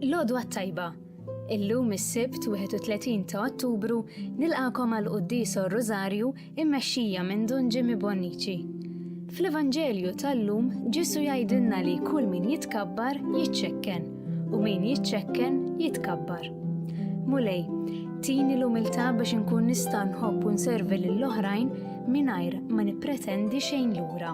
L-għodwa tajba. Illum is-Sibt 31 ta' Ottubru nilqakom għal qudiesa Rożarju immexxija minn Don Jimmy Bonnici. Fl-Evanġelju tal-lum Ġesu jgħidilna li kull min jitkabbar jiċċekken u min jiċċekken jitkabbar. Mulej, tini l-umiltà biex inkun nista' nħobb u nservi lill-oħrajn mingħajr ma nippretendi xejn lura.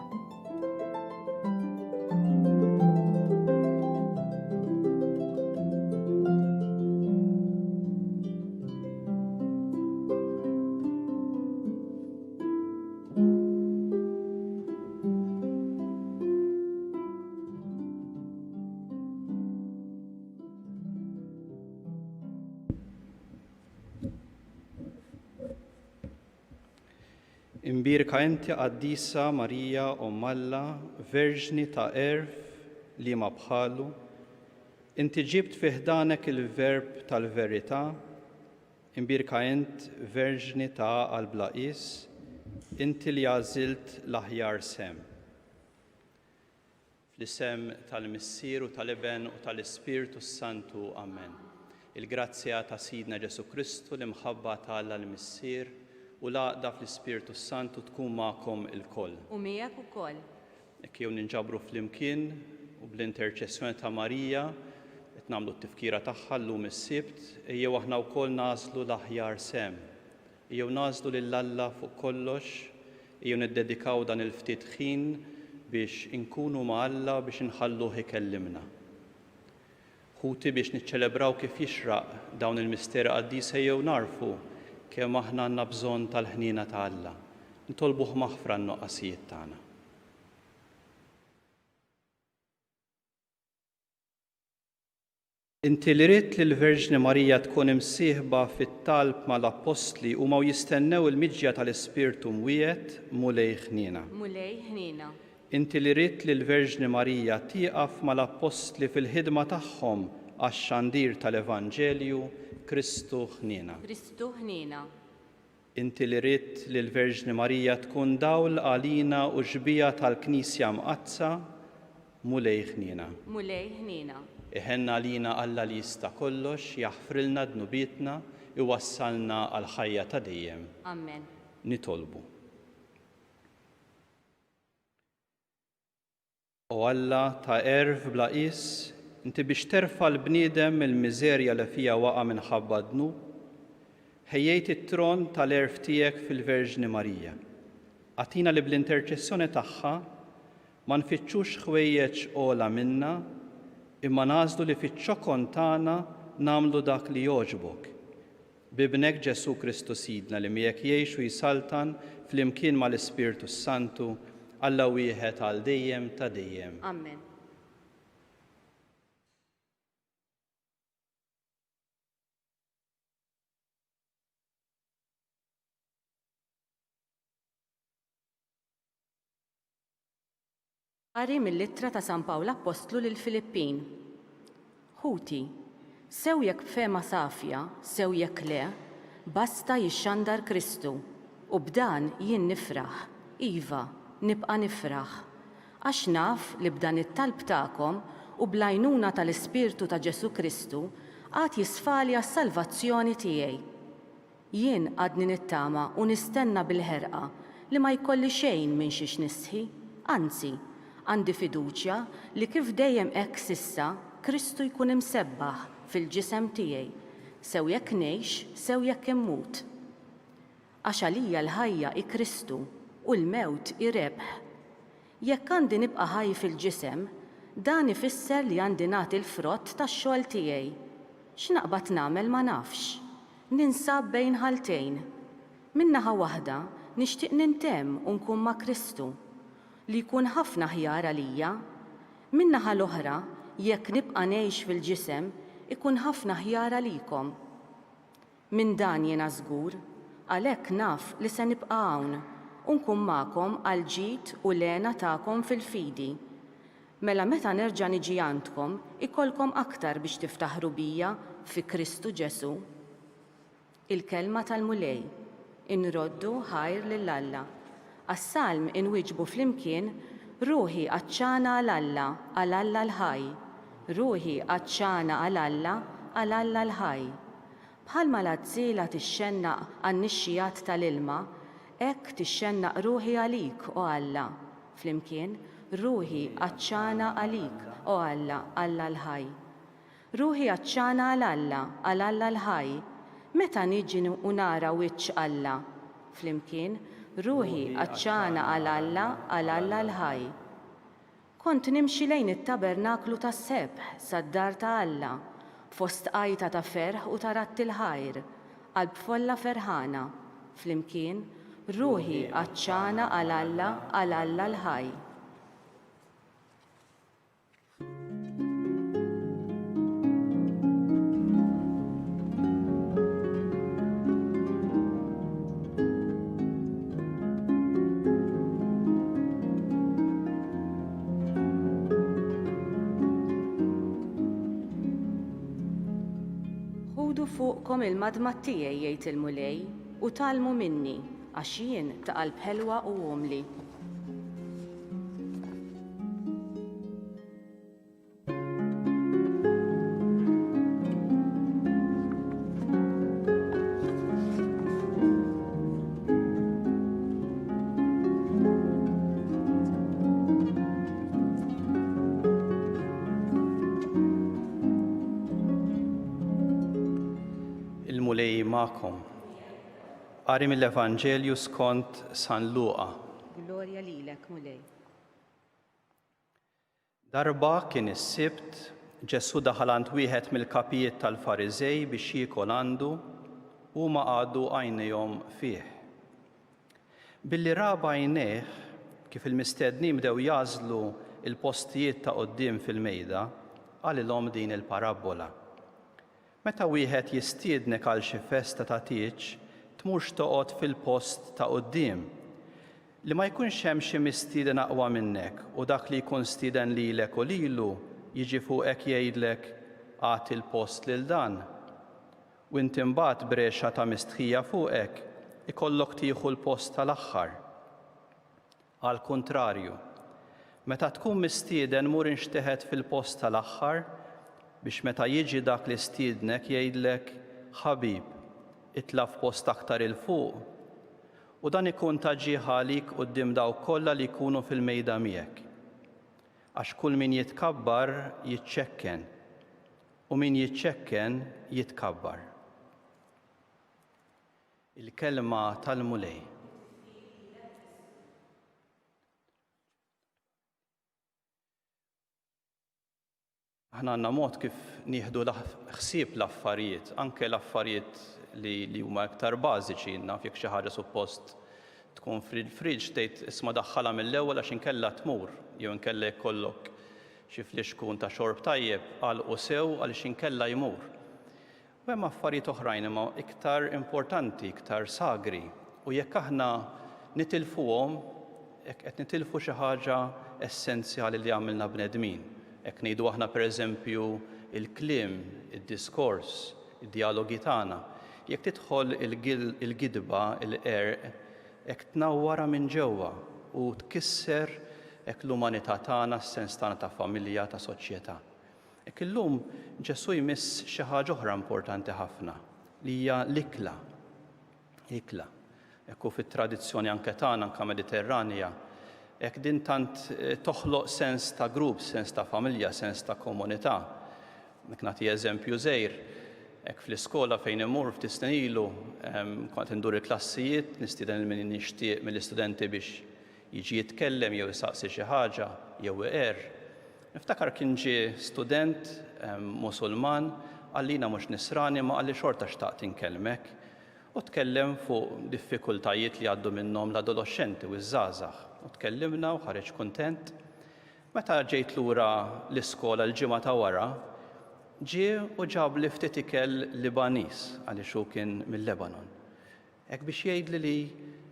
Imbirka inti Qaddisa Marija Alla, Verġni ta' erf li ma bħalu, inti ġibt fiħdanek il-verb tal-verità, imbirka int Verġni ta' għal-blaqis, inti li għażilt l-aħjar sem. Fl-isem tal-Missier u tal-Iben u tal-Ispiritu Santu, Amen. Il-grazzja ta' Sidna Ġesu Kristu li mħabba tal l-Missier u laqda fl-Ispiritu Santu tkun magħkom il-koll. U miegħek ukoll. Jekk jew ninġabru flimkien u bl-interċessjoni ta' Marija qed nagħmlu t-tifkira tagħha llum is-Sibt, ejjew aħna wkoll nażlu l-aħjar sem. Ejjew nażlu lil Alla fuq kollox, ejjew niddedikaw dan il-ftit ħin biex inkunu ma' Alla biex inħalluh ikellimna. Ħuti biex niċċelebraw kif jixraq dawn il-misteri qaddisa ejjew narfu kemm aħna għandna bżonn tal-ħniena ta' Alla. Nitolbuh maħfra n-noqqasijiet tagħna. Inti li ridt li l-Verġni Marija tkun imsieħba fit-talb mal-Apostli u ma jistennew il-miġja tal-Ispirtu mwiet mulej ħniena. Mulej ħniena. Inti li ridt li l-Verġni Marija tieqaf mal-Apostli fil-ħidma tagħhom għax-xandir tal-Evanġelju Kristu ħniena. Kristu ħniena. Inti li ridt li l-Verġni Marija tkun dawl għalina u ġbija tal-Knisja mqazza mulej ħniena. Mulej ħniena. Iħenna għalina Alla li jista' kollox, jaħfrilna dnubietna, iwassalna għal ħajja ta' dejjem. Amen. Nitolbu. O Alla ta' erf bla qis, inti biex terfa' l-bniedem il-miżerja li fija waqa' minħabba dnub, ħejjejt it-tron tal-erf tiegħek fil-Verġni Marija. Għatina li bl-interċessjoni tagħha ma nfittxux ħwejjeġ ogħla minna, imma nażlu li fiċ-ċokon tagħna nagħmlu dak li jogħġbok. Bibnek Ġesu Kristu Sidna li miegħek jgħix u jisaltan flimkien mal-Ispiritu Santu Alla wieħed għal dejjem ta' dejjem. Amen. Qari mill-ittra ta' San Pawlu Apostlu lil Filippin. Ħuti, sew jekk b'fema safja, sew jekk le, basta jixxandar Kristu, u b'dan jien nifraħ, iva, nibqa' nifraħ. Għax naf li b'dan it-talb tagħkom u bl-għajnuna tal-Ispirtu ta' Ġesu Kristu għad jisfali għas-salvazzjoni tiegħi. Jien għadni nittama u nistenna bil-ħerqa li ma jkolli xejn minn xiex nisħi, anzi, għandi fiduċja li kif dejjem hekk sissa Kristu jkun imsebbaħ fil-ġisem tiegħi, sew jekk ngħix, sew jekk immut. Għax għalija l-ħajja hi Kristu u l-mewt hi rebħ. Jekk għandi nibqa' ħaj fil-ġisem, dan ifisser li għandi nagħti l-frott tax-xogħol tiegħi. X'naqbad nagħmel ma nafx. Ninsab bejn ħaltejn. Min-naħa waħda nixtieq nintemm u nkun ma' Kristu li jkun ħafna ħjar għalija, min-naħa l-oħra jekk nibqa' ngħix fil-ġisem ikun ħafna ħjar għalikom. Minn dan jiena żgur, għalhekk naf li se nibqa' hawn u nkun magħkom għal ġid u lena tagħkom fil-fidi. Mela meta nerġa' niġi għandkom ikolkom aktar biex tiftaħru bija fi Kristu Ġesu. Il-kelma tal-mulej, inroddu ħajr lil Alla. Għas-salm inwiġbu flimkien ruħi għaċċana għal Alla l-ħaj. ruħi għaċċana għal-Alla l-ħaj. Bħalma l-għażiela tixxennaq għan-nixxijat tal-ilma, hekk tixxennaq ruħi għalik, o Alla. Flimkien, ruħi għaċċana għalik, o Alla, Alla l-ħaj. Ruħi għaċċana għal-Alla l-ħaj. Meta niġi u nara wiċċ Alla? Flimkien, ruħi għaċċana għal-Alla l-ħaj. Kont nimxi lejn it-tabernaklu tas-sebħ sad-dar ta' Alla, fost qajta ta' ferħ u ta' ratti l-ħajr, qalb folla ferħana. Flimkien, ruħi għaċċana għal-Alla l-ħaj. Ħudu fuqkom il-madma tiegħi jgħid il-mulej u talmu minni għax jien ta' qalb ħelwa u għomli. Il-mulej ma'kom. Qari mill-Evanġelju skont San Luqa. Glorja lilek, mulej. Darba kien is-sibt, Ġesu daħal għand wieħed mill-kapijiet tal-Fariżej biex jiekol għandu u ma għadu għajnejhom fih. Billi raba għajnejh, kif il-mistednin bdew jażlu il-postijiet ta' quddiem fil-mejda, għalilhom din il-parabola. Meta wieħed jistiednek għal xi festa ta' tieġ, tmurx toqgħod fil-post ta' quddiem li ma jkunx hemm xi mistieden aqwa minnek u dak li jkun stieden lilek u lilu jiġi fuqek jgħidlek għati l-post lil dan. U inti mbagħad brexa ta' mistħija fuqek ikollok tieħu l-post tal-aħħar. Għal kuntrarju, meta tkun mistieden mur inxteħed fil-post tal-aħħar biex meta jiġi dak li stiednek jgħidlek ħabib, itla f'post aktar il-fuq, u dan ikun ta' ġieħa għalik quddiem dawk kollha li jkunu fil-mejda miegħek. Għax kull min jitkabbar jiċċekken, u min jiċċekken jitkabbar. Il-kelma tal-mulej. Aħna għandna mod kif nieħdu ħsieb l-affarijiet, anke l-affarijiet li huma iktar bażiċi, naf jekk xi ħaġa suppost tkun fil-friġġ tgħid isma' daħħalha mill-ewwel għax inkella tmur, jew inkella jkollok xi fliexkun ta' xorb tajjeb għalqu sew għaliex inkella jmur. U hemm affarijiet oħrajn imma iktar importanti, iktar sagri, u jekk aħna nitilfuhom, qed nitilfu xi ħaġa essenzjali li għamilna bnedmin. Hekk ngħidu aħna pereżempju il-kliem, id-diskors, id-dialogi tagħna. Jekk tidħol il-gidba, il-qerq, hekk tnawwara minn ġewwa u tkisser hekk l-umanità tagħna, s-sens tagħna ta' familja, ta' soċjetà. Hekk illum Ġesu jmiss xi ħaġa oħra importanti ħafna li hija l-ikla. Ikla. Hekk fit-tradizzjoni anke tagħna, anke Mediterranja, hekk din tant toħloq sens ta' grupp, sens ta' familja, sens ta' komunità. Mek nagħti eżempju żgħir, hekk fl-iskola fejn imur ftit snin ilu kont indur il-klassijiet, nistieden min nixtieq mill-istudenti biex jiġi jitkellem jew isaqsi xi ħaġa jew iqer. Niftakar kien ġie student Musulman għallina mhux Nisrani ma qalli xorta xtaqt inkellmek u tkellem fuq diffikultajiet li għaddu minnhom l-adolescenti u ż-żgħażagħ. U tkellimna u ħareġ kuntent. Meta ġejt lura l-iskola l-ġimgħa ta' wara, ġie u ġab li ftit ikel Libaniż għaliex hu kien mill-Lebanon. Hekk biex jgħidli li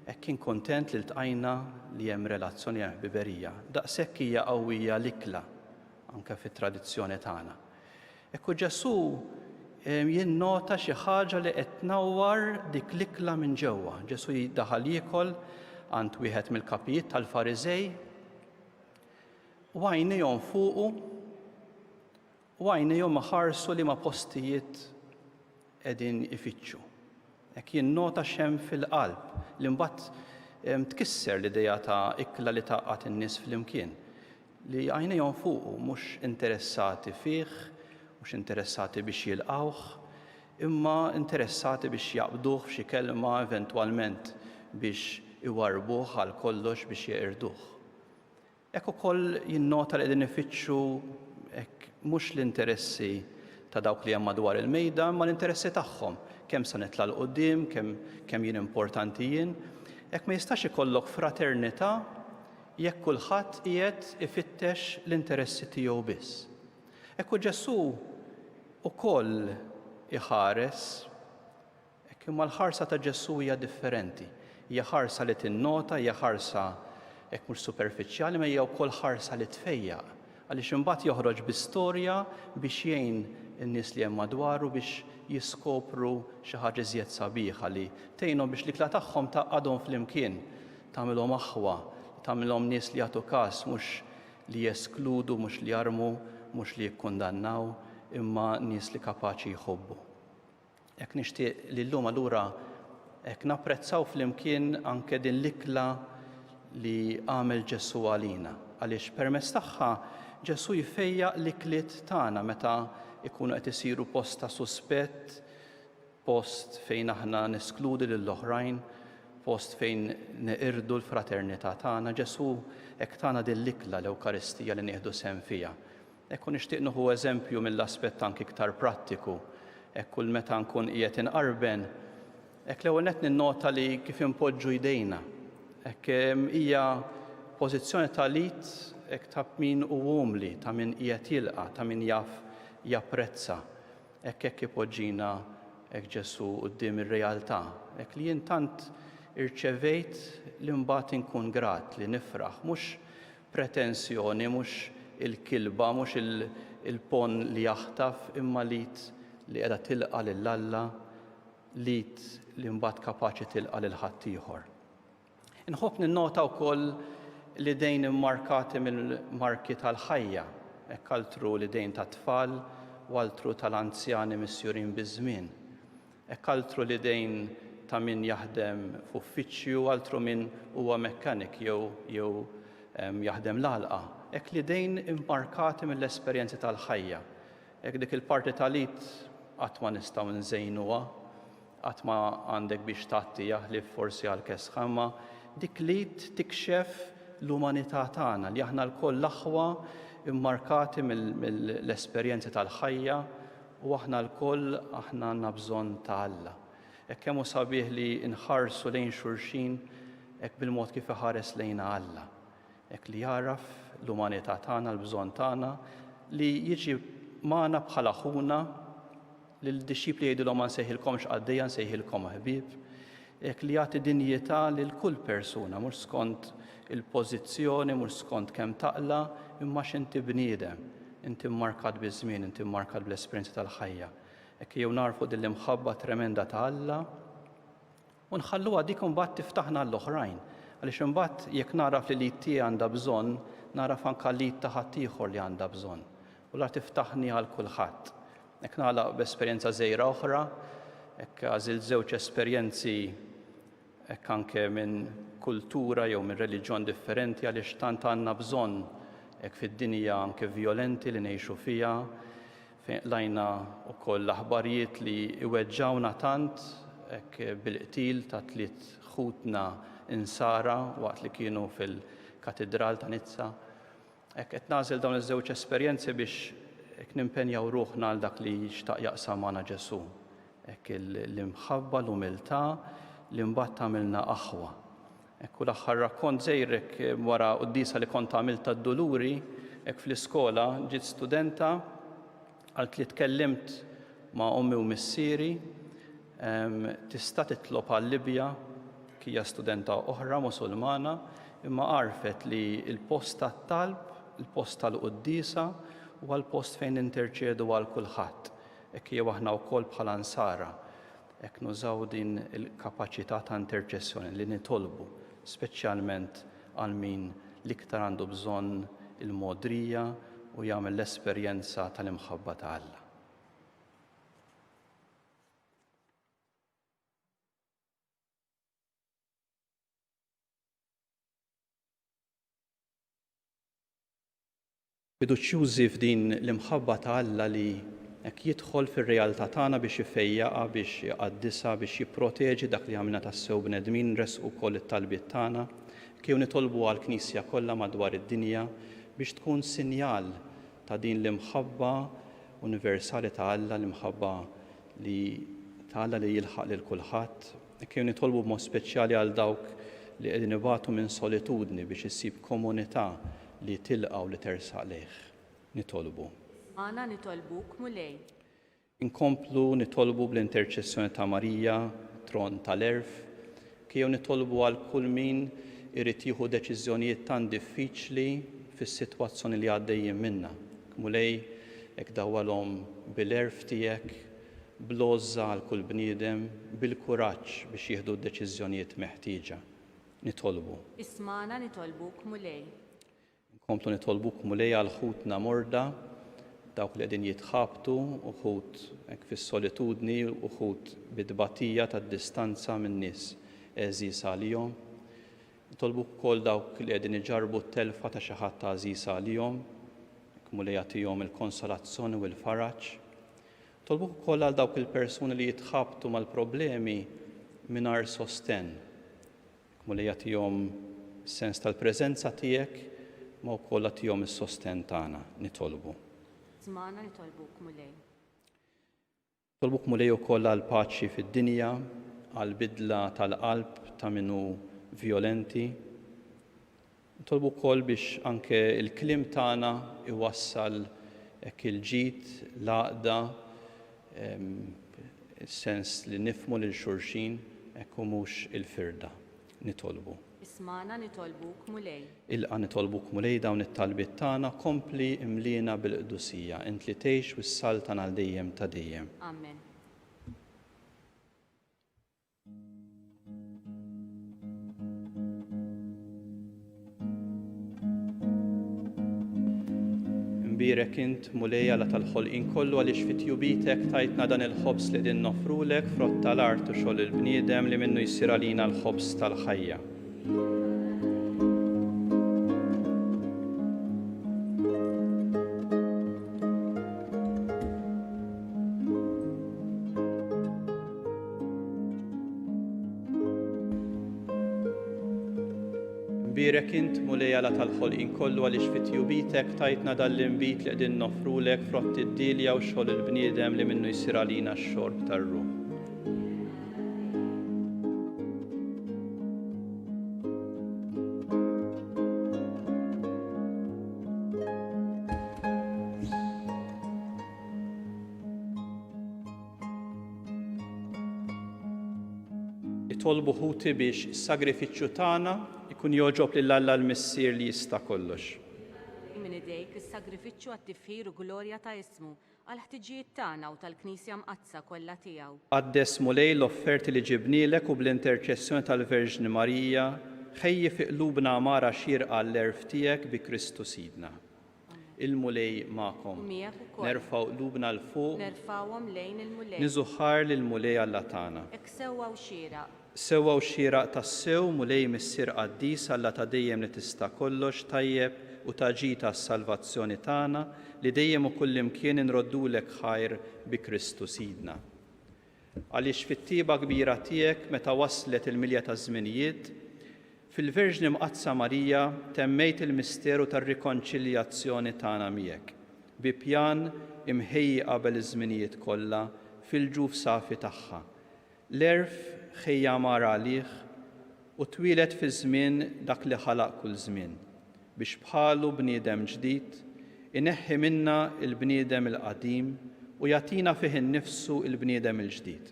hekk kien kuntent li ltqajna li hemm relazzjoni ħbiberija. Daqshekk hija qawwija l-ikla anke fit-tradizzjoni tagħna. Hekk Ġesu jinnota xi ħaġa li qed tnawwar dik l-ikla minn ġewwa. Ġesu daħal jiekol għand wieħed mill-kapijiet tal-Fariżej u għajnejhom fuqu u għajnejhom ħarsu li ma postijiet qegħdin ifittxu. Hekk jinnota xemm fil-qalb li mbagħad tkisser l-idea ta' ikla li taqqat in-nies flimkien li għajnejhom fuqu mhux interessati fih, mhux interessati biex jilqawh, imma interessati biex jaqbduh f'xi kelma eventwalment biex iwarbuh għal kollox biex jeqirduh. Hekk ukoll jinnota li qegħdin ifittxu hekk mhux l-interessi ta' dawk li hemm madwar il-mejda, ma l-interessi tagħhom, kemm se nitla' l quddiem, kemm jien importanti jien. Hekk ma jistax ikollok fraternità jekk kulħadd qiegħed ifittex l-interessi tiegħu biss. Hekk Ġesu ukoll iħares, hekk imma l-ħarsa ta' Ġesu hija differenti. Hija ħarsa li tinnota, hija ħarsa hekk mhux superfiċjali, ma hija wkoll ħarsa li tfejjaq. Għaliex imbagħad joħroġ bi storja biex jgħin in-nies li hemm madwaru biex jiskopru xi ħaġa iżjed sabiħa li tgħinhom biex l-ikla tagħhom taqgħadhom flimkien, tagħmilhom aħwa, tagħmilhom nies li jagħtu każ mhux li jeskludu, mhux li jarmu, mhux li jikkundannaw, imma nies li kapaċi jħobbu. Hekk nixtieq li llum allura hekk napprezzaw flimkien anke din l-ikla li għamel Ġesu għalina, għaliex permezz tagħha Ġesu jfejjaq l-ikliet tagħna meta ikunu qed isiru post ta' suspett, post fejn aħna neskludu lill-oħrajn, post fejn neqirdu l-fraternità tagħna. Ġesu hekk tagħna din l-ikla l-Ewkaristija li nieħdu sehem fiha. Hekk nixtieq nieħu eżempju mill-aspett anke iktar prattiku. Hekk kull meta nkun qiegħed inqarben, hekk l-ewwel nett ninnota li kif impoġġu jdejna. Hekk hija pożizzjoni ta' lit hekk ta' min hu umli, ta' min qiegħed jilqa', ta' min jaf japprezza. Hekk ipoġġina hekk Ġesu quddiem ir-realtà. Hekk li jien tant irċevejt li mbagħad inkun grat, li nifraħ, mhux pretensjoni, mhux il-kilba, mhux il-pon li jaħtaf, imma lit li qiegħda tilqa' lil Alla, lit li mbagħad kapaċi tilqa' lil ħadd ieħor. Inħobb ninnota wkoll li dejn immarkati mill-marki tal-ħajja, hekk altru li dejn ta' tfal u altru tal-anzjani misjurin biż-żmien. Hekk altru li dejn ta' min jaħdem f'uffiċċju, altru min huwa mekkanik jew jaħdem l-għalqa. Hekk li dejn immarkati mill-esperjenzi tal-ħajja. Hekk dik il-parti tal-id qatt ma nistgħu nżejnuha, qatt ma għandek biex tagħti jaħlif forsi għal kesħamma, dik lid tikxef l-umanità tagħna li aħna lkoll l-aħwa immarkati mill-esperjenzi tal-ħajja u aħna lkoll aħna għandna bżonn ta' Alla. Hekk hemm hu sabiħ li nħarsu lejn xulxin hekk bil-mod kif iħares lejna Alla. Hekk li jaraf l-umanità tagħna, l-bżonn tagħna, li jiġi magħna bħala aħuna lil dixxipli jgħidulhom ma nsejħilkomx għaddejja, nsejħilkom ħbieb. Hekk li jagħti dinjità lil kull persuna, mhux skont il-pożizzjoni, mhux skont kemm taqla, imma x'inti bniedem, inti mmarkat biż-żmien, inti mmarkat bl-esperjenza tal-ħajja. Hekk jew narfu din l-imħabba tremenda ta' Alla u nħalluha dik imbagħad tiftaħna l-oħrajn. Għaliex imbagħad jekk naraf li lid tiegħi għandha bżonn, naraf anke lid ta' ħadd ieħor li għandha bżonn. U la tiftaħni għal kulħadd. Hekk nagħlaq b'esperjenza żgħira oħra, hekk għażilt żewġ esperjenzi hekk anke minn kultura jew minn reliġjon differenti għaliex tant għandna bżonn hekk fid-dinja anke vjolenti li ngħixu fiha, fejn lajna wkoll l-aħbarijiet li iweġġawna tant hekk bil-qtil ta' 3 ħutna insara waqt li kienu fil-katedral ta' Nizza. Hekk qed nagħżel dawn iż-żewġ esperjenzi biex hekk nimpenjaw ruħna għal dak li jixtaq jaqsam magħna Ġesu. Hekk l-imħabba, l-umiltà li mbagħad tagħmilna aħwa. Hekk u l-aħħar rakkont żgħir hekk wara qudiesa li kont għamilt tad-duluri hekk fl-iskola ġiet studenta għalt li tkellimt ma' ommi u missieri tista' titlob għal-Libja hija studenta oħra Musulmana imma għarfet li l-post tat-talb, il-post tal-qudiesa huwa l-post fejn interċedu għal kulħadd. Hekk hija aħna wkoll bħala Ansara. Hekk nużaw din il-kapaċità ta' interċessjoni li nitolbu, speċjalment għal min l-iktar għandu bżonn il-modrija u jagħmel l-esperjenza tal-imħabba ta' Alla. Fiduċjużi f'din l-imħabba ta' Alla li hekk jidħol fir-realtà tagħna biex ifejjaqa, biex jqaddisha, biex jipproteġi dak li għamilna tassew bnedmin, nresqu wkoll it-talbiet tagħna, kif nitolbu għall-Knisja kollha madwar id-dinja biex tkun sinjal ta' din l-imħabba universali ta' Alla, l-imħabba li ta' Alla li jilħaq lil kulħadd, kif nitolbu b'mod speċjali għal dawk li qegħdin ibatu minn solitudni biex issib komunità li tilqaw li tersaq lejh. Nitolbu. Għana nitolbuk mulej. Inkomplu nitolbu bl-interċessjoni ta' Marija, tron tal-erf, kif nitolbu għal kull min irid jieħu deċiżjonijiet tant diffiċli fis-sitwazzjoni li għaddejjin minnha. Mulej hekk dawwalhom bil-erf tiegħek, bl-għoża għal kull bniedem, bil-kuraġġ biex jieħdu d-deċiżjonijiet meħtieġa. Nitolbu. Ismana nitolbuk mulej. Komplu nitolbuk mulej għal ħutna morda, dawk li qegħdin jitħabtu, uħud hekk fis-solitudni, uħud bid-dbatija tad-distanza minn nies eżis għalihom. Nitolbuk ukoll dawk li qegħdin iġarbu t-telfa ta' xi ħadd għażiż għalihom, hekk mulej jagħtihom il-konsolazzjoni u l-faraġġ. Nitolbuk ukoll għal dawk il-persuni li jitħabtu mal-problemi mingħajr sosten, hekk mulej jagħtihom sens tal-preżenza tiegħek, ma wkoll għatihom is-sosten tagħna. Nitolbu. Smana nitolbuk mulej. Nitolbuk mulej ukoll għal paċi fid-dinja, għal bidla tal-qalb ta' minnu violenti. Nitolbuk ukoll biex anke il-kliem tagħna iwassal hekk il-ġid, l-għaqda, is-sens li nifhmu lil xulxin hekk u mhux il-firda. Nitolbu. Ismana nitolbuk mulej. Ilqa nitolbuk mulej dawn it-talbiet tagħna, kompli imlina bil-qdusija, int li tgħix wis-saltan għal dejjem ta' dejjem. Amen. Imbirek int mulej Alla tal-ħolqien kollu għaliex fit-tjubitek tajtna dan il-ħobs li din nofrulek frott tal-art u xogħol il-bniedem li minnu jsir għalina l-ħobs tal-ħajja. Imbirek int mulej Alla tal-ħolqien kollu għaliex fit-tjubitek tajtna dan l-inbit li qegħdin nofrulek frott id-dilja u xogħol il-bniedem li minnu jsir għalina x-xorb tar-ruħ. Nitolbu ħuti biex is-sagrifiċċju tagħna ikun jogħġob lil Alla l-Missier li jista' kollox. Min idejk is-sagrifiċċju għat-tifħir u glorja ta' ismu għal ħtiġijiet tagħna u tal-Knisja mqazza kollha tiegħu. Qaddes mulej l-offerti li ġibnielek u bl-interċessjoni tal-Verġni Marija ħejji fi qlubna amara xierqa l-erf tiegħek bi Kristu Sidna. Il-mulej magħkom. Nerfgħu qlubna l fuq. Nerfgħuhom lejn il-mulej. Niżuħħar lill-mulej Alla tagħna. Hekk sewwa u xieraq. Sewwa u xieraq tas-sew mulej missier qaddis Alla ta' dejjem li tista' kollox tajjeb u taġita s-salvazzjoni tagħna li dejjem u kullimkien inroddulek ħajr bi Kristu Sidna. Għaliex fit-tieba kbira tiegħek meta waslet il-milja ta' żminijiet, fil-Verġni Mqazza Marija temmejt il-misteru tar-rikonċiljazzjoni tagħna miegħek bi pjan imħejji qabel iż-żminijiet kollha fil-ġuf safi tagħha. L-erf ħejja mara għalih u twilet fi żmien dak li ħalaq kull żmien biex bħalu bniedem ġdid ineħħi minna il-bniedem il-qadim u jagħtina fih innifsu il-bniedem il-ġdid.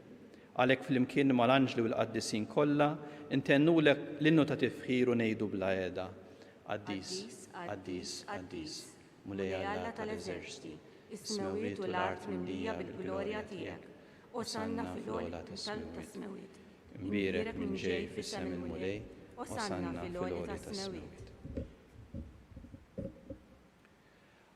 Għalhekk flimkien mal-anġli u l-qaddisin kollha intennulek l-innu ta' tifħir u ngħidu bla qiegħda. Qaddis, qaddis, qaddis. Mulej Alla tal-eżerċiti, is-smawiet u l-art mimlija bil-glorja tiegħek. Osanna fil-għola tas-smawiet. Imbirek minn ġej fis-sem il-mulej, osanna fil-għola tas-smawiet.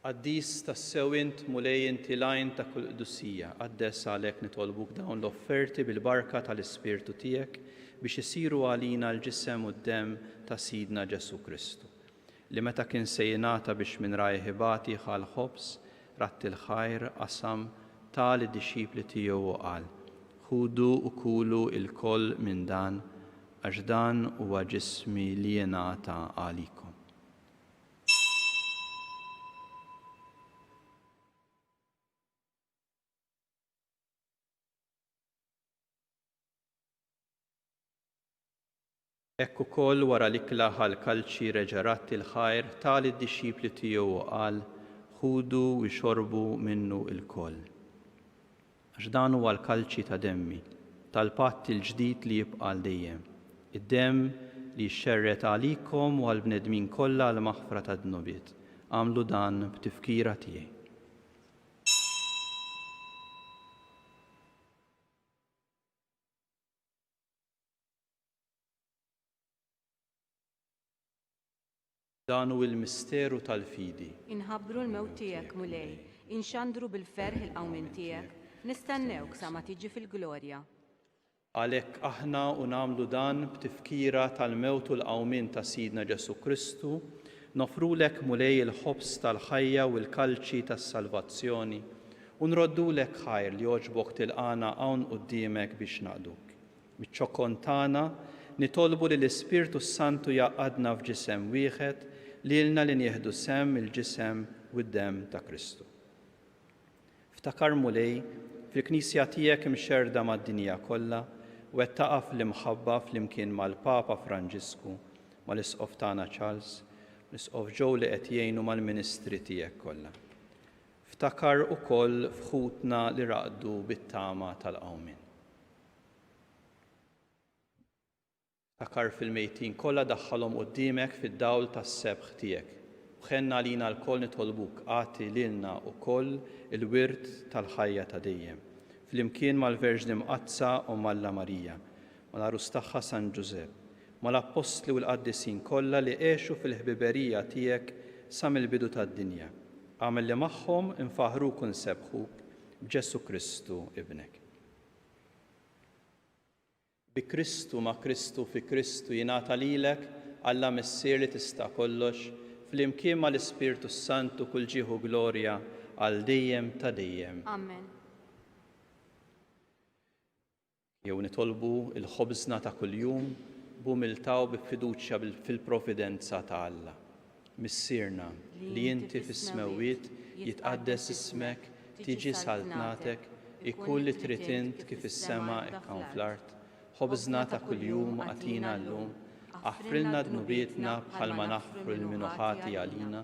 Qaddis tassew int mulej inti lajn ta' kull qdussija, qaddes għalhekk nitolbuk dawn l-offerti bil-barka tal-Ispirtu tiegħek biex isiru għalina l-ġisem u d-dem ta' Sidna Ġesu Kristu, li meta kien se jingħata biex minn rajħibati ħal ħobs, ratti l-ħajr qasam tal id-dixxipli tiegħu u qal: Ħudu u kulu il-koll minn dan, għax dan huwa ġismi li jingħata għalikom. Hekk ukoll wara l-ikla ħall-kalċi reġa' ratti l-ħajr tal id-dixxipli tiegħu u qal: Ħudu u xorbu minnu l-koll. Għax dan huwa l-kalċi ta' demmi, tal-patt il-ġdid li jibqa' l dejjem, id-demm li xxerret għalikom u għall-bnedmin kollha għal maħfra ta' dnubiet. Għamlu dan b'tifkira tiegħi. Dan hu l-misteru tal-fidi. Inħabbru l-mewt tiegħek mulej, inxandru bil-ferħ il-qawmin tiegħek, nistennewk sa ma tiġi fil-glorja. Għalhekk aħna u nagħmlu dan b'tifkira tal-mewt u l-qawmin ta' Sidna Ġesu Kristu, nofrulek mulej il-ħobs tal-ħajja u l-kalċi tas-salvazzjoni u nroddulek ħajr li jogħġbok tilqana hawn quddiemek biex naqduk. Biċ-ċokkon tagħna nitolbu li l-Ispirtu Santu jaqadna f'ġisem wieħed lilna li nieħdu sem il-ġisem u d-dem ta' Kristu. Ftakar mulej fil-Knisja tiegħek imxerda mad-dinja kollha u qed taqa' fl-imħabba flimkien mal-Papa Franġisku, mal-Isqof tagħna Charles, l-Isqof Joe li qed jgħinu mal-Ministri tiegħek kollha. Ftakar ukoll f'ħutna li raqdu bit-tama tal-qawmin. Ftakar fil-mejtin kollha daħħalhom quddiemek fid-dawl tas-sebħ tiegħek. Bħenna lina l-koll nitolbuk għati lilna wkoll il-wirt tal-ħajja ta' dejjem. Flimkien mal-Verġni Mqazza u Malla Marija, mal-Arus tagħha San Ġusepp, mal-Apostli u l-Qaddisin kollha li għexu fil-ħbiberija tiegħek sa mill-bidu tad-dinja. Għamel li magħhom infaħruk u nsebħuk b'Ġesu Kristu ibnek. Bi Kristu ma' Kristu fi Kristu jingħata lilek Alla missier li tista' kollox flimkien mal-Ispirtu Santu kull ġieħu glorja għal dejjem ta' dejjem. Amen. Jew nitolbu il-ħobżna ta' kuljum b'umiltaw bi fiduċja fil-providenza ta' Alla. Missierna li inti fis-smewwiet jitqaddes ismek, tiġi saltnatek, ikun li trid int kif is-sema hekk hawn fl-art. Ħobżna ta' kuljum għatina llum, aħfrilna dnubietna bħalma naħfru l-minuħati għalina,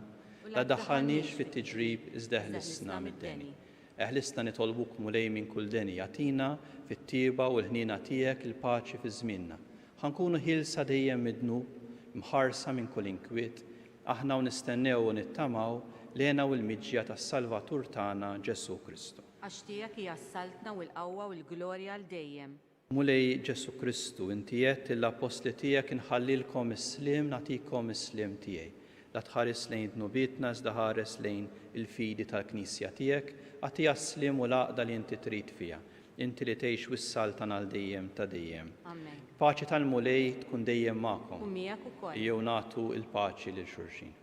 la daħħalniex fit-tiġrib iżda eħlisna mid-deni. Eħlisna nitolbuk mulej minn kull deni għatina fit-tieba u l-ħnina tiegħek il-paċi fi żmienna. Ħankunu ħilsa dejjem mid-dnub, mħarsa minn kull inkwiet, aħna u nistennew u nittamaw lena u l-miġja tas-Salvatur tagħna Ġesu Kristu. Għax tiegħek hija s-saltna u l-qawwa u l-glorja l dejjem. Mulej Ġesu Kristu, inti qed l-apostli tiegħek inħallilkom is-sliem nagħtikom is-sliem tiegħi. La tħares lejn dnubietna iżda ħares lejn il-fidi tal-Knisja tiegħek, għatija s-sliem u l-għaqda li inti trid fiha. Inti li tgħix wis-saltan għal dejjem ta' dejjem. Amen. Paċi tal-mulej tkun dejjem magħkom. U miegħek ukoll. Jew nagħtu l-paċi lil xulxin.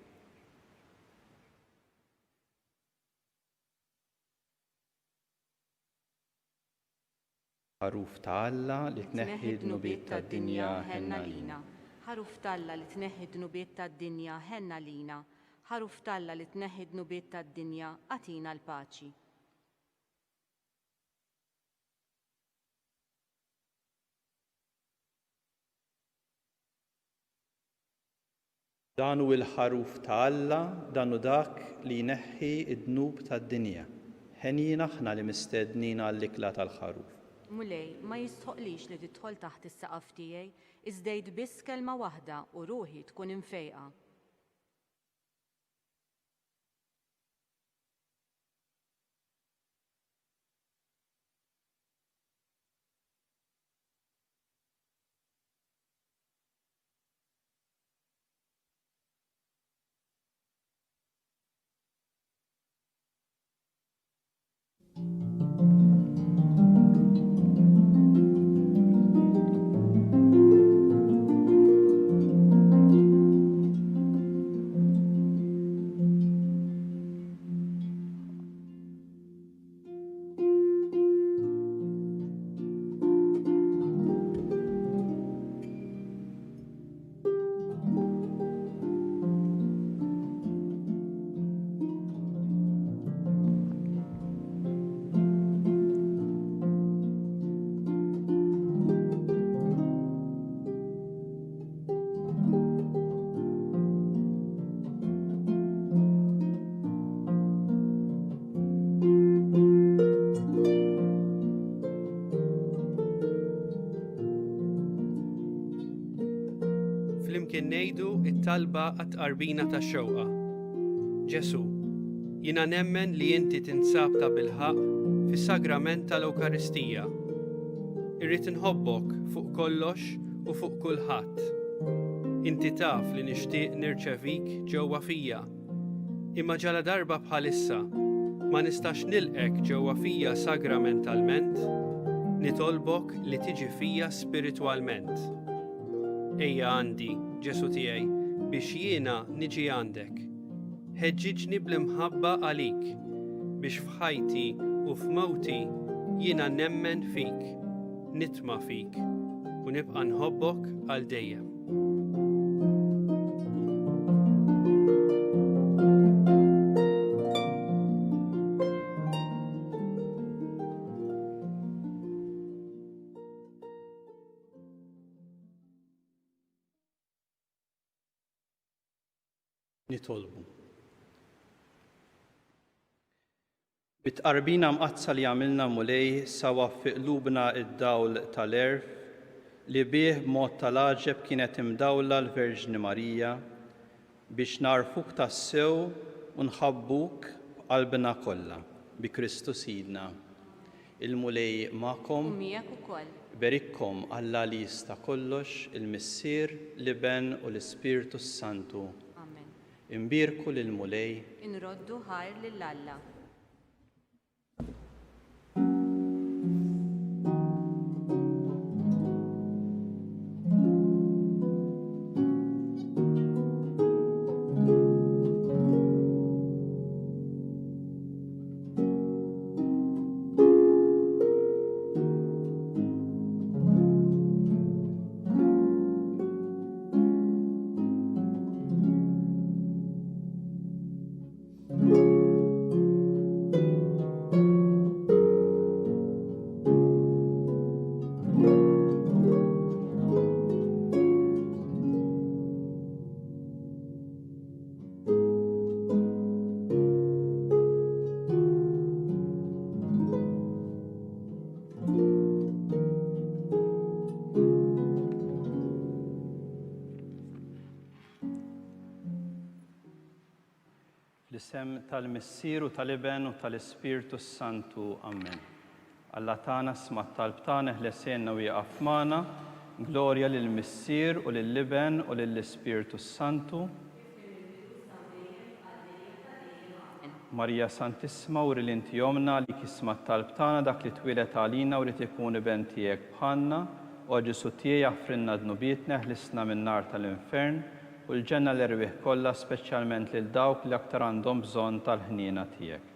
Ħaruf ta' Alla li tneħħi d-nubiet tad-dinja ħenna lina. Ħaruf talla li tneħħi d-nubiet tad-dinja ħenna lina. Ħaruf talla li tneħħi d-nubiet tad-dinja għatina l-paċi. Dan hu l-ħaruf ta' Alla, dan hu dak li jneħħi d-dnub tad-dinja. Ħenjina aħna li mistednin għall-ikla tal-ħaruf. Mulej, ma jistħoqlix li tidħol taħt is-saqaf tiegħi, iżdejt biss kelma waħda u ruħi tkun imfejqa. kien ngħidu t-talba għat-qarbina tax-xewqa. Ġesu, jiena nemmen li inti tinsab ta' bilħaq fis-sagrament tal-Ewkaristija. Irrid inħobbok fuq kollox u fuq kulħadd. Inti taf li nixtieq nirċevik ġewwa fija, imma ġala darba bħalissa ma nistax nilqek ġewwa fija sagramentalment, nitolbok li tiġi fija spiritwalment. Ejja għandi, Ġesu tiegħi, biex jiena niġi għandek. Ħeġġiġni bl-imħabba għalik, biex f'ħajti u f'mewti jiena nemmen fik, nitma' fik, u nibqa' nħobbok għal dejjem. Nitolbu. Bitqarbina mqazza li għamilna mulej sawa fi qlubna id-dawl tal-erf li bih b'mod tal-aġeb kienet imdawla l-Verġni Marija biex narfuk tassew u nħabbuk b'qalbna kollha bi Kristu Sidna. Il-mulej magħkom Miegħek ukoll. berikkom Alla li jista' kollox, il-Missier, l-Iben u l-Ispirtu Santu. Amen. Imbirku lil-mulej. Inroddu ħajr lill-Alla. L-isem tal-Missier u tal-Iben u tal-Ispirtu Santu. Amen. Alla tagħna sma' t-talb tagħna ħlesenna u jaqaf magħna. Glorja lill-Missier u lill-Iben u lill-Ispirtu Santu. Marija Santissima uri li inti jomna li kisma t-talb tagħna dak li twilet għalina u li tikun iben tiegħek bħalna u Ġesu tiegħi jaffrinna dnubietna ħlisna min-nar tal-infern u l-ġenna l-irwieħ kollha speċjalment lil dawk li aktar għandhom bżonn tal-ħniena tiegħek.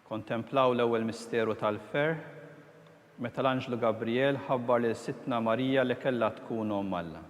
Kontemplaw l-ewwel misteru tal-ferħ meta l-Anġlu Gabriel ħabbar lil Sittna Marija li kellha tkun omm Alla.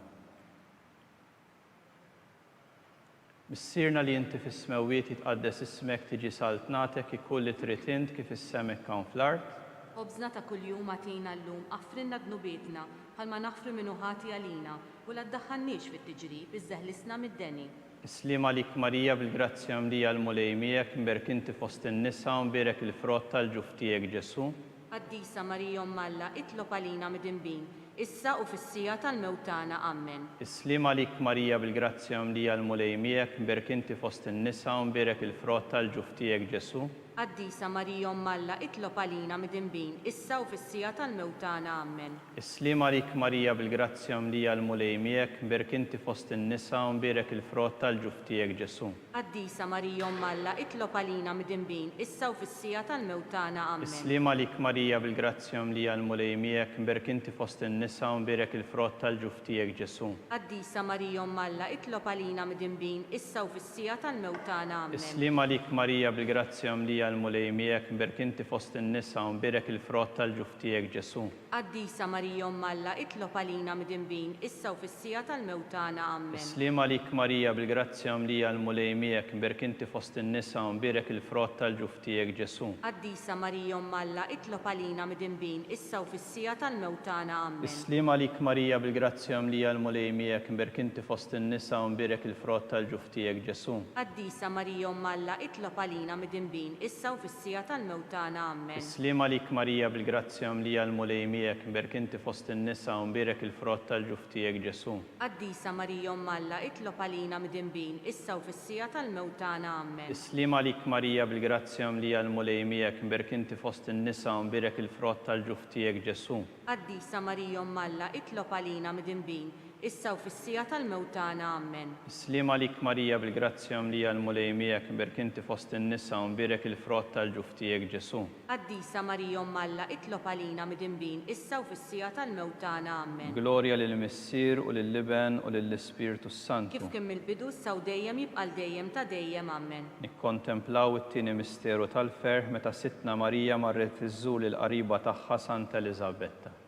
Missierna li inti fis-smewwiet jitqaddes ismek tiġi saltnatek ikun li trid int kif is-semek hawn fl-art. Obżna ta' kuljum għatina llum, affrinna dnubietna, bħalma naħfru minnu ħati għalina, u la ddaħħalniex fit-tiġrib, iżżeħlisna mid-deni. Islima lik Marija bil-grazzja mlija l-mulej miegħek mberk inti fost in-nisa u mberek il-frott tal-ġuf tiegħek Ġesu. Qaddisa Marija Omm Alla, itlob għalina mid-inbin, issa u fis-sija tal-mewtana. Amen. Islima lik Marija bil-grazzja mlija l-mulej miegħek mberk inti fost in-nisa u mberek il-frott tal-ġuf tiegħek Ġesu. Qaddisa Marija Omm Alla, itlob għalina mid-inbin, issa u fis-sija tal-mewtana. Amen. Islima lik Marija bil-grazzja mlija l-mulej miegħek mberk inti fost in-nisa u mberek il-frott tal-ġuf tiegħek Ġesu. Qaddisa Marija Omm Alla, itlob għalina mid-inbin, issa u fis-sija tal-mewtana. Amen. Islima lik Marija bil-grazzja mlija l-mulej miegħek mberk inti fost in-nisa u mberek il-frott tal-ġuf tiegħek Ġesu. Qaddisa Marija Omm Alla, itlob għalina mid-inbin, issa u fis-sija tal-mewtana. Amen. Islima lik Marija bil-grazzja mlija l-mulej miegħek mberk inti fost in-nisa u mberek il-frott tal-ġuf tiegħek Ġesu. Qaddisa Marija Omm Alla, itlob għalina mid-inbin, issa u fis-sija tal-mewtana. Amen. Islima lik Marija bil-grazzja mlija l-mulej miegħek mberk inti fost in-nisa u mberek il-frott tal-ġuf tiegħek Ġesu. Qaddisa Marija Omm Alla, itlob għalina mid-inbin, issa u fis-sija tal-mewtana. Amen. Islima lik Marija bil-grazzja mlija l-mulej miegħek mberk inti fost in-nisa u mberek il-frott tal-ġuf tiegħek Ġesu. Qaddisa Marija Omm Alla, itlob għalina mid-inbin, issa u fis-sija tal-mewt tagħna. Amen. Islima lik Marija bil-grazzja mlija l-mulejmijek, mberk inti fost in-nisa u mbirek il-frott tal-ġuf tiegħek Ġesu. Qaddisa Marija Umm Alla, itlob għalina midinbin, issa u fis-sija tal-mewt tagħna. Amen. Islima lik Marija bil-grazzja mlija l-mulejmijek, mberk inti fost in-nisa u mbirek il-frott tal-ġuf tiegħek Ġesu. Qaddisa Marija Umm Alla, itlob għalina midinbin, issa u fis-sija tal-mewt tagħna. Amen. Islima lik Marija bil-grazzja mlija l-mulejmijek, mberk inti fost in-nisa u mbirek il-frott tal-ġuf tiegħek Ġesu. Qaddisa Marija Umm Alla, itlob għalina midinbin, issa u fis-sija tal-mewt tagħna. Amen. Glorja lill-Missier u lill-Liben u lill-Ispiritu Santu. Kif kien mill-bidu issa u dejjem jibqa' dejjem ta' dejjem. Amen. Nikkontemplaw it-tieni misteru tal-ferħ meta Sittna Marija marret iżżur il-qariba tagħha Santa Elisabetta.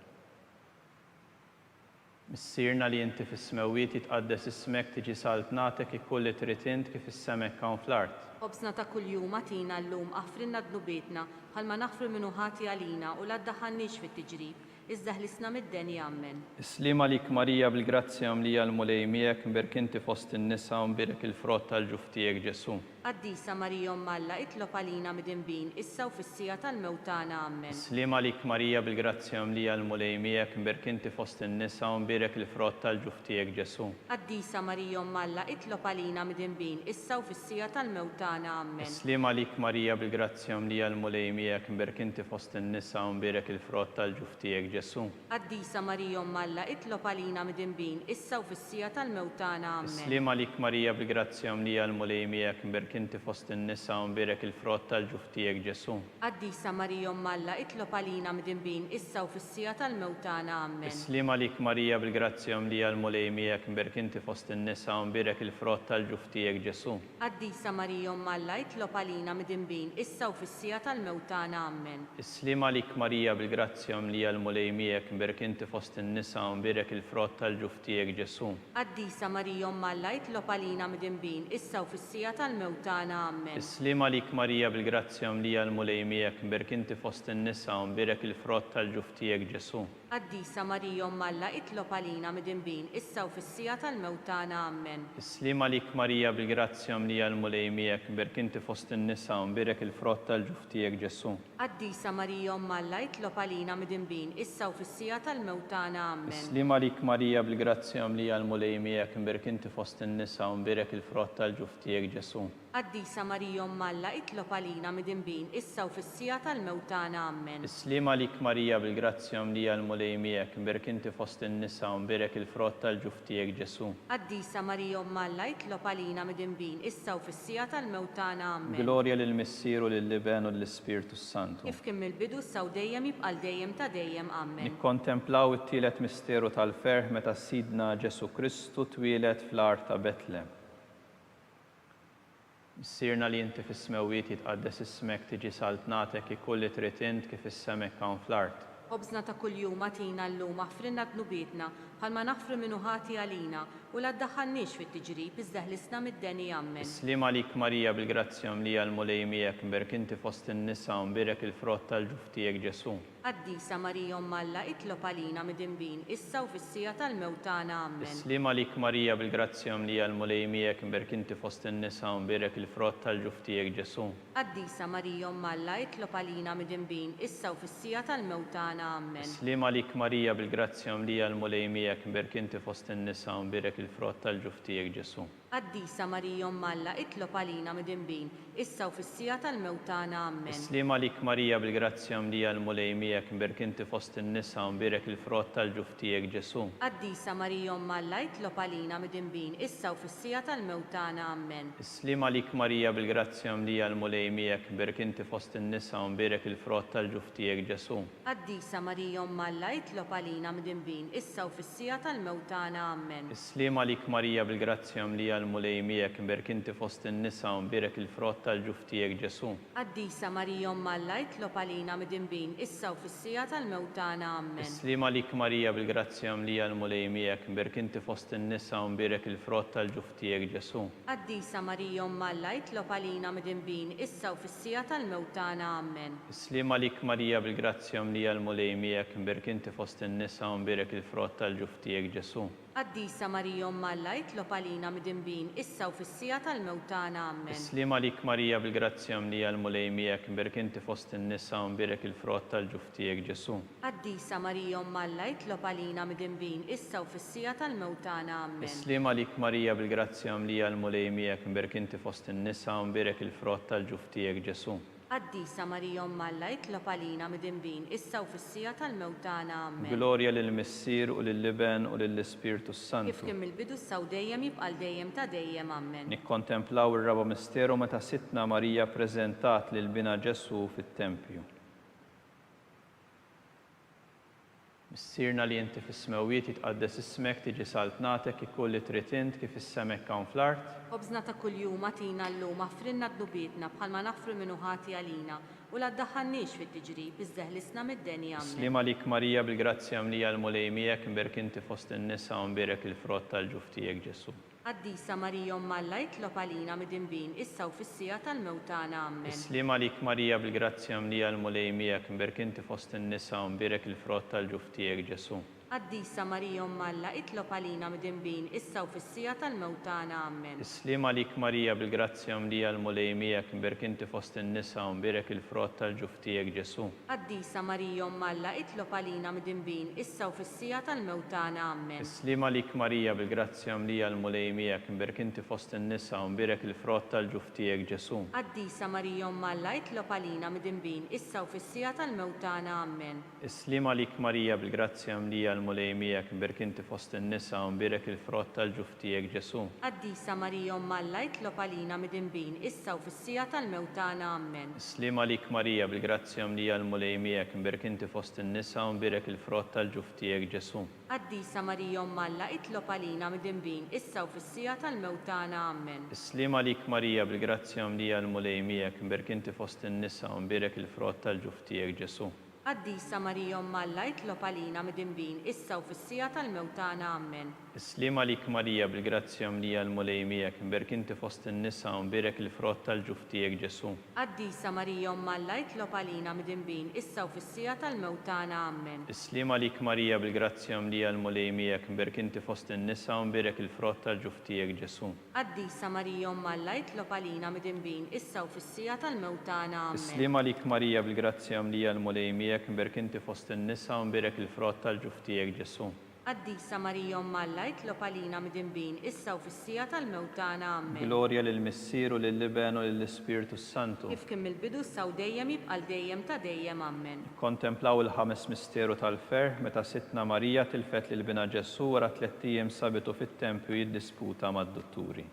Missierna li inti fis-smewwiet jitqaddes ismek tiġi saltnatek ikkulli trid int kif is-semek hawn fl-art. Obsna ta' kuljum atina llum aħfrinna dnubietna bħalma naħfru minnu ħati għalina u la ddaħħalniex fit-tiġrib, iżda ħlisna mid-denja. Amen. Islima lik Marija bil-grazzja mlija l-mulejmijek, mberk inti fost in-nisa u mbirek il-frott tal-ġuf tiegħek Ġesu. Qaddisa Marija Umm Alla, itlob għalina midinbin, issa u fis-sija tal-mewt tagħna. Amen. Islima lik Marija bil-grazzja mlija l-mulejmijek, mberk inti fost in-nisa u mbirek il-frott tal-ġuf tiegħek Ġesu. Qaddisa Marija Umm Alla, itlob għalina midinbin, issa u fis-sija tal-mewt tagħna. Amen. Islima lik Marija bil-grazzja mlija l-mulejmijek, mberk inti fost in-nisa u mbirek il-frott tal-ġuf tiegħek Ġesu. Qaddisa Marija Umm Alla, itlob għalina midinbin, issa u fis-sija tal-mewt tagħna. Amen. Islima lik Marija bil-grazzja mlija l-mulejmijek, mberk inti fost in-nisa u mbirek il-frott tal-ġuf tiegħek Ġesu. Qaddisa Marija Umm Alla, itlob għalina midinbin, issa u fis-sija tal-mewt tagħna. Amen. Islima lik Marija bil-grazzja mlija l-mulejmijek, mberk inti fost in-nisa u mbirek il-frott tal-ġuf tiegħek Ġesu. Qaddisa Marija Umm Alla, itlob għalina midinbin, issa u fis-sija tal-mewt tagħna. Amen. Islima lik Marija bil-grazzja mlija l-mulejmijek, mberk inti fost in-nisa u mbirek il-frott tal-ġuf tiegħek Ġesu. Qaddisa Marija Umm Alla, itlob għalina midinbin, issa u fis-sija tal-mewt tagħna. Amen. Islima lik Marija bil-grazzja mlija l-mulejmijek, mberk inti fost in-nisa u mbirek il-frott tal-ġuf tiegħek Ġesu. Qaddisa Marija Umm Alla, itlob għalina midinbin, issa u fis-sija tal-mewt tagħna. Amen. Islima lik Marija bil-grazzja mlija l-mulejmijek, mberk inti fost in-nisa u mbirek il-frott tal-ġuf tiegħek Ġesu. Qaddisa Marija Umm Alla, itlob għalina midinbin, issa u fis-sija tal-mewt tagħna. Amen. Islima lik Marija bil-grazzja mlija l-mulejmijek, mberk inti fost in-nisa u mbirek il-frott tal-ġuf tiegħek Ġesu. Qaddisa Marija Umm Alla, itlob għalina midinbin, issa u fis-sija tal-mewt tagħna. Amen. Islima lik Marija bil-grazzja mlija l-mulejmijek, mberk inti fost in-nisa u mbirek il-frott tal-ġuf tiegħek Ġesu. Qaddisa Marija Umm Alla, itlob għalina midinbin, issa u fis-sija tal-mewt tagħna. Amen. Glorja lill-Missier u lill-Liben u lill-Ispiritu Santu. Kif kien mill-bidu issa u dejjem jibqa' dejjem ta' dejjem. Amen. Nikkontemplaw it-tielet misteru tal-ferħ meta Sidna Ġesu Kristu twieled fl-art ta' Betlem. Missierna li inti fis-smewwiet jitqaddes ismek tiġi saltnatek ikulli trid int kif is-semek hawn fl-art. Obsna ta' kuljum atina llum aħfrinna dnubietna bħalma naħfru minnu ħati għalina u la ddaħħalniex fit-tiġrib, iżda ħlisna mid-denja. Amen. Islima lik Marija bil-grazzja mlija l-mulejmijek, mberk inti fost in-nisa u mbirek il-frott tal-ġuf tiegħek Ġesu. Qaddisa Marija Umm Alla, itlob għalina midinbin, issa u fis-sija tal-mewt tagħna. Amen. Islima lik Marija bil-grazzja mlija l-mulejmijek, mberk inti fost in-nisa u mbirek il-frott tal-ġuf tiegħek Ġesu. Qaddisa Marija Umm Alla, itlob għalina midinbin, issa u fis-sija tal-mewt tagħna. Amen. Islima lik Marija bil-grazzja mlija l-mulejmijek, mberk inti fost in-nisa u mbirek il-frott tal-ġuf tiegħek Ġesu. Qaddisa Marija Umm Alla, itlob għalina midinbin, issa u fis-sija tal-mewt tagħna. Amen. Islima lik Marija bil-grazzja mlija l-mulejmijek, mberk inti fost in-nisa u mbirek il-frott tal-ġuf tiegħek Ġesu. Qaddisa Marija Umm Alla, itlob għalina midinbin, issa u fis-sija tal-mewt tagħna. Amen. Islima lik Marija bil-grazzja mlija l-mulejmijek, mberk inti fost in-nisa u mbirek il-frott tal-ġuf tiegħek Ġesu. Qaddisa Marija Umm Alla, itlob għalina midinbin, issa u fis-sija tal-mewt tagħna. Amen. Islima lik Marija bil-grazzja mlija l-mulejmijek, mberk inti fost in-nisa u mbirek il-frott tal-ġuf tiegħek Ġesu. Qaddisa Marija Umm Alla, itlob għalina midinbin, issa u fis-sija tal-mewt tagħna. Amen. Islima lik Marija bil-grazzja mlija l-mulejmijek, mberk inti fost in-nisa u mbirek il-frott tal-ġuf tiegħek Ġesu. Qaddisa Marija Umm Alla, itlob għalina midinbin, issa u fis-sija tal-mewt tagħna. Amen. Islima lik Marija bil-grazzja mlija l-mulejmijek, mberk inti fost in-nisa u mbirek il-frott tal-ġuf tiegħek Ġesu. Qaddisa Marija Umm Alla jitlob għalina midinbin issa u fis-sija tal-mewt tagħna. Amen. Islim għalik Marija bil-grazzja mlija l-mulej miegħek, mberk inti fost in-nisa u mberek il-frott tal-ġuf tiegħek Ġesu. Qaddisa Marija Umm Alla jitlob għalina midinbin issa u fis-sija tal-mewt tagħna. Amen. Islim għalik Marija bil-grazzja mlija l-mulej miegħek, mberk inti fost in-nisa u mberek il-frott tal-ġuf tiegħek Ġesu. Qaddisa Marija Umm Alla jitlob għalina midinbin issa u fis-sija tal-mewt tagħna. Amen. Glorja lill-Missier u lill-Liben u lill-Ispirtu Kif Santu. kien mill-bidu issa u dejjem jibqal dejjem ta' dejjem. Amen. Nikkontemplaw ir-raba misteru meta sitna Marija preżentat lil bina Ġesu fit-Tempju. Missierna li inti fis-smewiet jitqaddes ismek tiġi saltnatek ikulli trid int kif is-semek hawn fl-art. Obżna ta' kuljum atina llum affrinna d-dubietna bħalma nafru minnu ħati għalina u la ddaħħalniex fit-tiġrib iżdeħlisna mid-denja. Amen. Islim għalik Marija bil-grazzja mlija l-mulej miegħek, mberk inti fost in-nisa u mberek il-frott tal-ġuf tiegħek Ġesu. Qaddisa Marija Umm Alla jitlob għalina midinbin issa u fis-sija tal-mewt tagħna. Amen. Islim għalik Marija bil-grazzja mlija l-mulej miegħek, mberk inti fost in-nisa u mberek il-frott tal-ġuf tiegħek Ġesu. Qaddisa Marija Umm Alla jitlob għalina midinbin issa u fis-sija tal-mewt tagħna. Amen. Islim għalik Marija bil-grazzja mlija l-mulej miegħek, mberk inti fost in-nisa u mberek il-frott tal-ġuf tiegħek Ġesu. Qaddisa Marija Umm Alla jitlob għalina midinbin issa u fis-sija tal-mewt tagħna. Amen. Islim għalik Marija bil-grazzja mlija l-mulej miegħek, mberk inti fost in-nisa u mberek il-frott tal-ġuf tiegħek Ġesu. Qaddisa Marija Umm Alla jitlob għalina midinbin issa u fis-sija tal-mewt tagħna. Amen. Islim għalik Marija bil-grazzja mlija l-mulej miegħek, mberk inti fost in-nisa u mberek il-frott tal-ġuf tiegħek Ġesu. Qaddisa Marija Umm Alla jitlob għalina midinbin issa u fis-sija tal-mewt tagħna. Amen. Islim għalik Marija bil-grazzja mlija l-mulej miegħek, mberk inti fost in-nisa u mberek il-frott tal-ġuf tiegħek Ġesu. Qaddisa Marija Umm Alla jitlob għalina midinbin issa u fis-sija tal-mewt tagħna. Amen. Islim għalik Marija bil-grazzja mlija l-mulej miegħek, mberk inti fost in-nisa u mberek il-frott tal-ġuf tiegħek Ġesu. Qaddisa Marija Umm Alla jitlob għalina midinbin issa u fis-sija tal-mewt tagħna. Amen. Islim għalik Marija bil-grazzja mlija l-mulej miegħek, mberk inti fost in-nisa u mberek il-frott tal-ġuf tiegħek Ġesu. Qaddisa Marija Umm Alla jitlob għalina midinbin issa u fis-sija tal-mewt tagħna. Amen. Islim għalik Marija bil-grazzja mlija l-mulej miegħek, mberk inti fost in-nisa u mberek il-frott tal-ġuf tiegħek Ġesu. Qaddisa Marija Umm Alla jitlob għalina midinbin issa u fis-sija tal-mewt tagħna. Amen. Islim għalik Marija bil-grazzja mlija l-mulej miegħek, mberk inti fost in-nisa u mberek il-frott tal-ġuf tiegħek Ġesu. Qaddisa Marija Umm Alla jitlob għalina midinbin issa u fis-sija tal-mewt tagħna. Amen. Glorja lill-Missier u lill-Liben u lill-Ispirtu Santu. Kif kien mill-bidu issa u dejjem jibqal dejjem ta' dejjem. Amen. Kontemplaw il-ħames misteru tal-fer meta sitna Marija tilfet lil bina Ġesu wara 3 ijiem sabitu fit-Tempju jiddisputa mad-dutturi.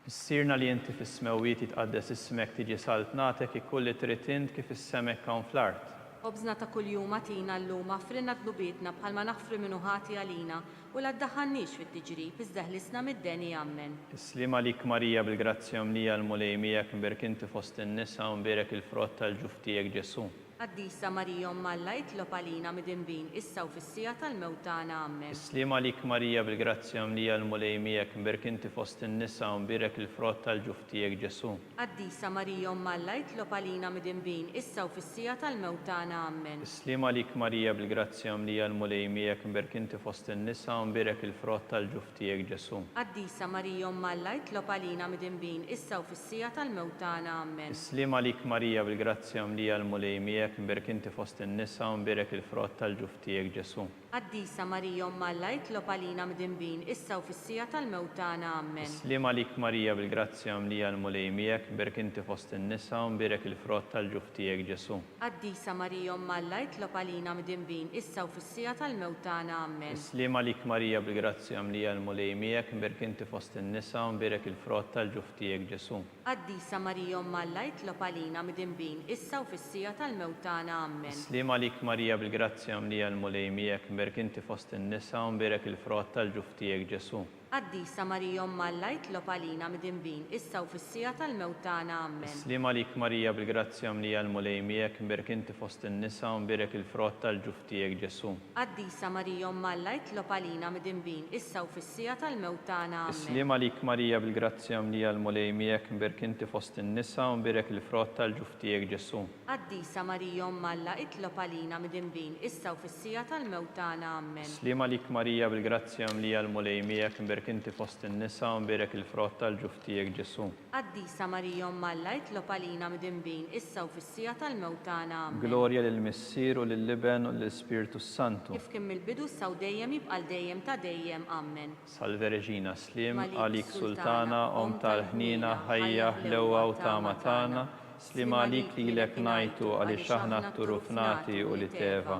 Missierna li inti fis-smewiet jitqaddes ismek tiġi saltnatek ikulli trid int kif is-semek hawn fl-art. Obżna ta' kuljum atina llum affrinna d-dubietna bħalma nafru minnu ħati għalina u la ddaħħalniex fit-tiġrib iżdeħlisna mid-deni. Amen. Islim għalik Marija bil-grazzja mlija l-mulej miegħek, mberk inti fost in-nisa u mberek il-frott tal-ġuf tiegħek Ġesu. Qaddisa Marija Umm Alla jitlob għalina midinbin issa u fis-sija tal-mewt tagħna. Amen. Islim għalik Marija bil-grazzja mlija l-mulej miegħek, mberk inti fost in-nisa u mberek il-frott tal-ġuf tiegħek Ġesu. Qaddisa Marija Umm Alla jitlob għalina midinbin issa u fis-sija tal-mewt tagħna. Amen. Islim għalik Marija bil-grazzja mlija l-mulej miegħek, mberk inti fost in-nisa u mberek il-frott tal-ġuf tiegħek Ġesu. Qaddisa Marija Umm Alla jitlob għalina midinbin issa u fis-sija tal-mewt tagħna. Amen. Islim għalik Marija bil-grazzja mlija l-mulej miegħek, mberk inti fost in-nisa u mberek il-frott tal-ġuf tiegħek Ġesu. Qaddisa Marija Umm Alla jitlob għalina midinbin issa u fis-sija tal-mewt tagħna. Amen. Islim għalik Marija bil-grazzja mlija l-mulej miegħek, mberk inti fost in-nisa u mberek il-frott tal-ġuf tiegħek Ġesu. Qaddisa Marija Umm Alla jitlob għalina midinbin issa u fis-sija tal-mewt tagħna. Amen. Islim għalik Marija bil-grazzja mlija l-mulej miegħek, mberk inti fost in-nisa u mberek il-frott tal-ġuf tiegħek Ġesu. Qaddisa Marija Umm Alla jitlob għalina midinbin issa u fis-sija tal-mewt tagħna. Amen. Islim għalik Marija bil-grazzja mlija l-mulej miegħek, mberk inti fost in-nisa u mberek il-frott tal-ġuf tiegħek Ġesu. Qaddisa Marija Umm Alla jitlob għalina mid-dinbin, issa u fis-sija tal-mewt tagħna. Amen. Slima lik Marija bil-grazzja mlija l-mulej miegħek, mberk inti fost in-nisa u mberek il-frott tal-ġuf tiegħek Ġesu. Qaddisa Marija Umm Alla jitlob għalina mid-dinbin, issa u fis-sija tal-mewt tagħna. Amen. Slima lik Marija bil-grazzja mlija l-mulej miegħek, mberk inti fost in-nisa u mberek il-frott tal-ġuf tiegħek Ġesu. Qaddisa Marija Umm Alla jitlob għalina mid-dinbin, issa u fis-sija tal-mewt tagħna. Amen. Slima lik Marija bil-grazzja mlija l-mulej miegħek, mberk inti fost in-nisa u mberek il-frott tal-ġuf tiegħek Ġesu. Qaddisa Marija Umm Alla jitlob għalina mid-dinbin, issa u fis-sija tal-mewt tagħna. Amen. Glorja lill-Missier u lill-Liben u lill-Spiritu Santu. Kif kien mill-bidu issa u dejjem jibqa' dejjem ta' dejjem. Amen. Salve Reġina Slim, Malik għalik Sultana, Sultana, om tal-ħnina, ħajja ħlewa u tamatana, slim għalik li lek najtu għalix aħna t-turufnati u li teva,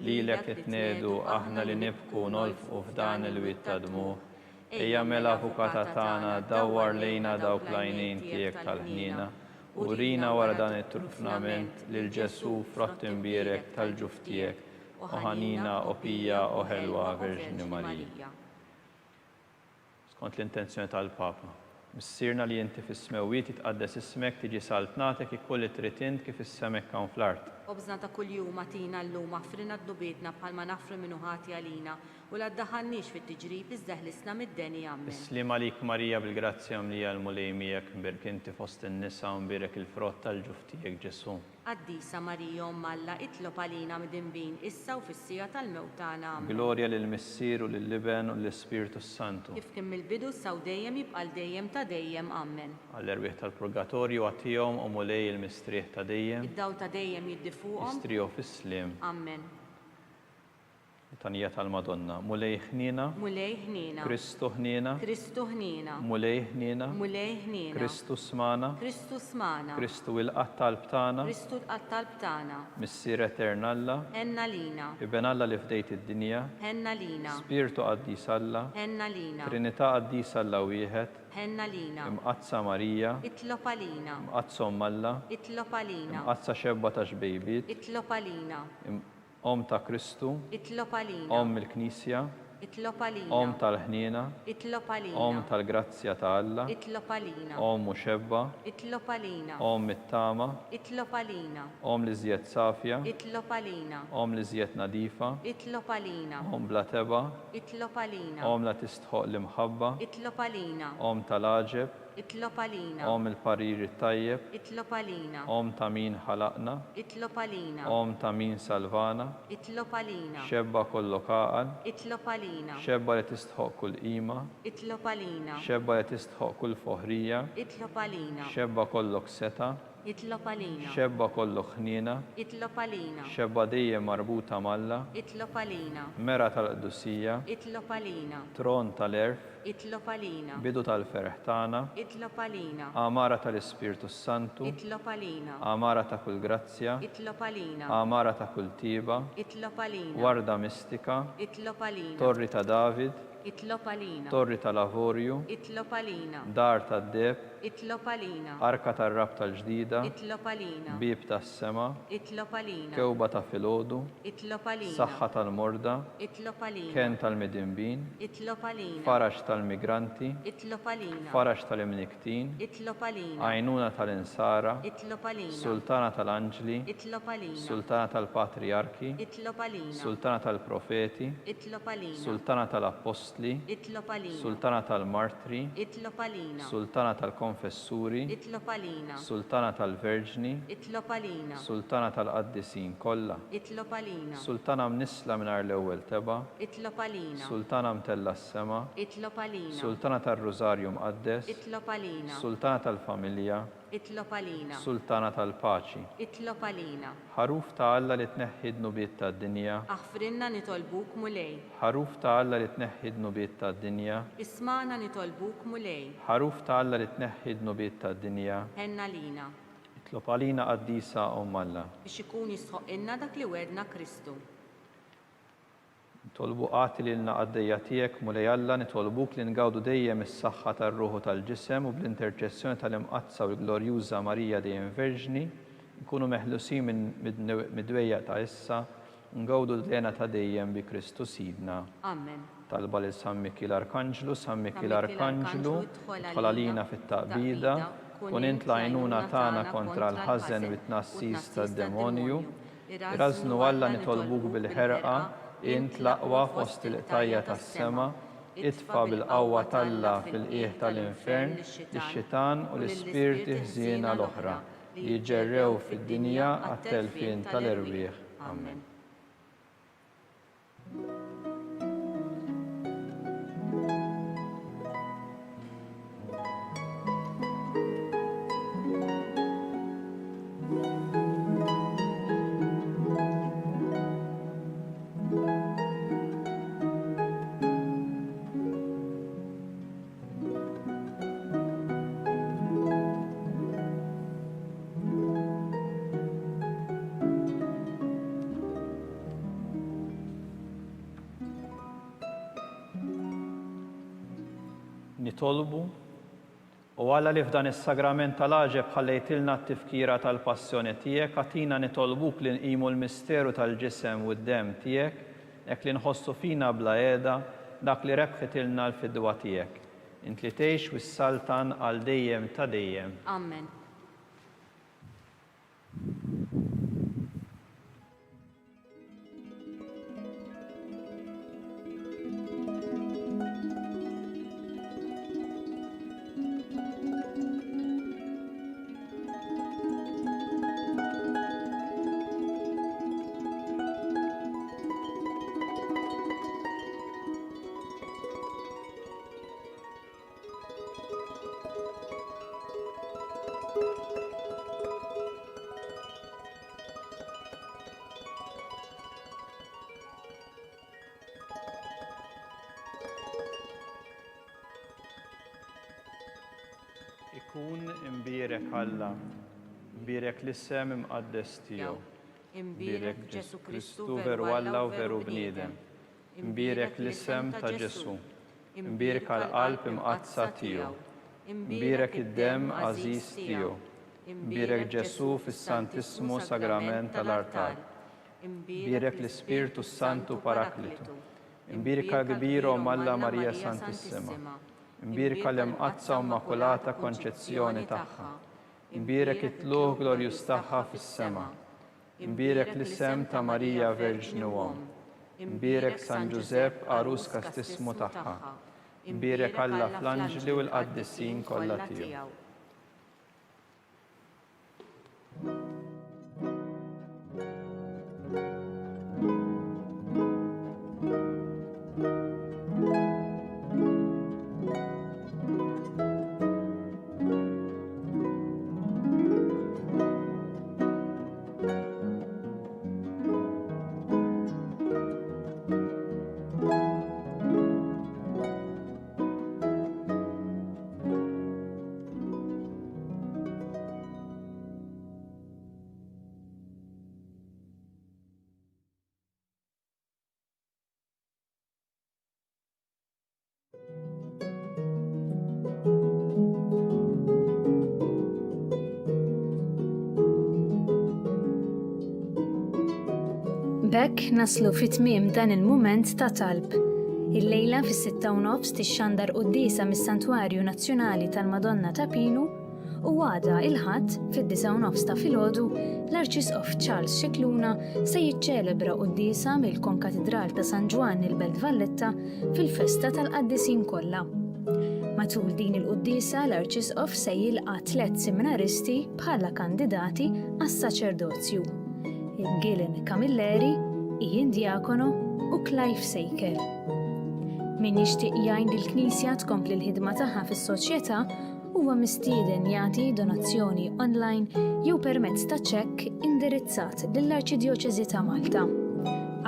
li lek nitnedu aħna li nibku nolfqu f'dan il-witta dmu. Ejja mela avukata tana dawwar lejna dawk lajnin tiegħek tal-ħnina, u rina wara dan it-turufnament lil Ġesu frott imbierek tal-ġuf tiegħek, u ħanina u pija u ħelwa Verġini Marija. Skont l-intenzjoni tal-Papa. Missirna li inti fis-smewwiet jitqaddes ismek tiġi saltnatek ikolli trid int kif is-semek hawn fl-art. Obżna ta' kuljum atina llum aħfrina d-dubietna bħalma nafru minnu ħati għalina u la ddaħħalniex fit-tiġrib iżdeħlisna mid-deni. Amen. Islim għalik Marija bil-grazzja mlija l-mulej miegħek mberk inti fost in-nisa u mberek il-frott tal-ġuf tiegħek Ġesu. Qaddisa Marija Umm Alla jitlob għalina mid-dinbin, issa u fis-sija tal-mewt tagħna. Amen. Glorja lill-Missier u lill-Liben u lill-Spiritu Santu. Kif kien mill-bidu issa u dejjem jibqa' dejjem ta' dejjem. Amen. Għall-erbieħ tal-Purgatorju għatihom u mulej il-mistrieħ ta' dejjem, Id-daw ta' dejjem jiddifuqhom. istriju fis-slim. Amen. Tanija tal-Madonna. Mulej ħnina, Mulej ħnina. Kristu ħnina, Kristu ħnina. mulej ħnina, Mulej ħnina. Kristu smana, Kristu smana. Kristu il-qatt tal-btana, Kristu tqattal btana. Missier Eternalla, Henna lina. Iben Alla li fdejt id-dinja, Henna lina. Spiritu qaddis Alla, Henna lina. Trinità qaddis Alla wieħed, Henna lina. imqazza Marija, Itlob għalina. imqazza Alla, Itlob għalina. imqazza xebba ta' xbejbiet, Itlob għalina. Om ta' Kristu, Itlob għalina. Om il-Knisja, Itlob għalina. Om tal-ħnina, Itlob għalina. Om tal-grazzja ta' Alla, Itlob għalina. Om muxebba, Itlob għalina. Om it-tama, Itlob għalina. Om li żjed safja, Itlob għalina. Om li żjed nadifa, Itlob għalina. Om bla teba, Itlob għalina. Om la tistħoq l-imħabba, Itlob għalina. Om tal-aġeb, Itlob għalina. Om il-parir tajjeb, Itlob għalina. Om ta' min ħalaqna, Itlob għalina. Om ta' min salvana, Itlob għalina. xebba kollu kaqal, Itlob għalina. xebba li tistħoq kull qima, Itlob għalina. xebba li tistħoq kull foħrija, Itlob għalina. xebba kollok seta, Itlob għalina. xebba kollok ħnina, Itlob għalina. xebba dejjem marbuta malla, Itlob għalina. mera tal-qdusija, Itlob għalina. tron tal-erf, Itlob għalina. bidu tal-ferħ tagħna, Itlob għalina. amara tal-Ispirtu Santu, Itlob għalina. amara ta' kull grazzja, Itlob għalina. amara ta' kull tiba, Itlob għalina. warda mistika, Itlob għalina. torri ta' David, Itlob għalina. torri tal-Lavorju, Itlob għalina. dar tad-deb, Itlob għalina. arka tar-rab tal-ġdida, Itlob għalina. bib tas-sema, Itlob għalina. kewba ta' filgħodu, Itlob għalina. saħħa tal-morda, Itlob għalina. ken tal-midinbin, Itlob għalina. farax tal-migranti, Itlob għalina. farax tal-imniktin, Itlob għalina. għajnuna tal-insara, Itlob għalina. sultana tal-anġli, Itlob għalina. sultana tal-patriarki, Itlob għalina. sultana tal-profeti, Itlob għalina. sultana tal-apostli, Itlob għalina. sultana tal-martri, Itlob għalina. sultana tal-konfessuri, Itlob għalina. sultana tal-verġni, Itlob għalina. sultana tal-qaddisin kollha, Itlob għalina. sultana mnisla mingħajr l-ewwel teba, Itlob għalina. sultana mtella s-sema, Itlob għalina. sultana tar-rużarju mqaddes, Itlob għalina. sultana tal-familja, Itlob għalina. sultana tal-paċi. Itlob għalina. Ħaruf ta' Alla li tneħħi d-nubiet tad-dinja, Aħfrinna nitolbuk mulej. ħaruf ta' Alla li tneħħi d-nubiet tad-dinja, Ismana nitolbuk mulej. ħaruf ta' Alla li tneħħi d-nubiet tad-dinja, Henna lina. itlob għalina qaddisa Umm Alla. Biex ikun jisħoq inna dak li wedna Kristu. Nitolbu qati li lna għaddejja tiegħek mulej Alla, nitolbuk li ngawdu dejjem is-saħħa tar-ruħu tal-ġisem u bl-interċessjoni tal-imqazza u l-glorjuża Marija dejjem Verġni, nkunu meħlusin mid-dwejja ta' issa, ngawdu d-lena ta' dejjem bi Kristu Sidna. Amen. talba lil San Mikil Arkanġlu, San Mikil Arkanġlu, dħol għalina fit-taqbida, kun int l-għajnuna tagħna kontra l-ħażen u t-tnassis tad-demonju, irażnu Alla nitolbuk bil-ħerqa, int l-aqwa fost il-qtajja tas-sema, itfa bil-qawwa talla fil-qiegħ tal-infern, lix-xitan u l-ispirti ħżiena l-oħra li jġerrew fid-dinja għat-telfien tal-irwieħ. Amen. Nitolbu u Alla li f'dan is-sagrament tal-għaġeb ħallejtilna t-tifkira tal-passjoni tiegħek, għatina nitolbuk li nqimu l-misteru tal-ġisem u d-dem tiegħek, hekk li nħossu fina bla qiegħda dak li rebħitilna l-fidwa tiegħek. Int li tgħix wis-saltan għal dejjem ta' dejjem. Amen. Ikun imbierek Alla, imbierek l-isem imqaddes tiegħu, imbierek Ġesu Kristu veru Alla u veru bniedem, imbierek l-isem ta' Ġesu, imbierek għall-qalb imqazza tiegħu, imbierek id-dem għażiż tiegħu, imbierek Ġesu fis-Santissimu Sagrament tal-Artar, imbierek l-Ispirtu Santu Paraklitu, imbierek għal-kbira Alla Marija Santissima, imbierek l-imqazza Immakulata Konċezzjoni tagħha, imbierek it-tluħ glorjus tagħha fis-sema, imbierek l-isem ta' Marija Verġni Uom, imbierek San Ġusepp Arus Kastismu tagħha, imbierek Alla fl-anġli u l-qaddisin kollha tiegħu. B'hekk naslu fit-tmiem dan il-mument ta' talb. Il-lejla fis-6:30 tixxandar qudiesa mis-Santwarju Nazzjonali tal-Madonna ta' Pinu u għada il-ħadd fid-9:30 ta' filgħodu l-Arċisqof Charles Scicluna se jiċċelebra qudiesa mill-Konkatedral ta' San Ġwan il-Belt Valletta fil-festa tal-qaddisin kollha. Matul din il-qudiesa l-Arċisqof se jilqa' 3 seminaristi bħala kandidati għas-saċerdozju. Gillen Camilleri, Ian Diakono u Clive Sejker. Min jixtieq jgħin lill-Knisja tkompli l-ħidma tagħha fis-soċjetà huwa mistieden jagħti donazzjoni online jew permezz ta' ċekk indirizzat lill-Arċidjoċeżi ta' Malta.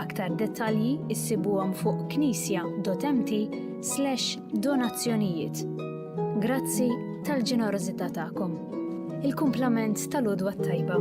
Aktar dettalji issibuhom fuq knisja.mt/donazzjonijiet. Grazzi tal-ġenerożità tagħkom. Il-kumplament tal-għodwa tajba.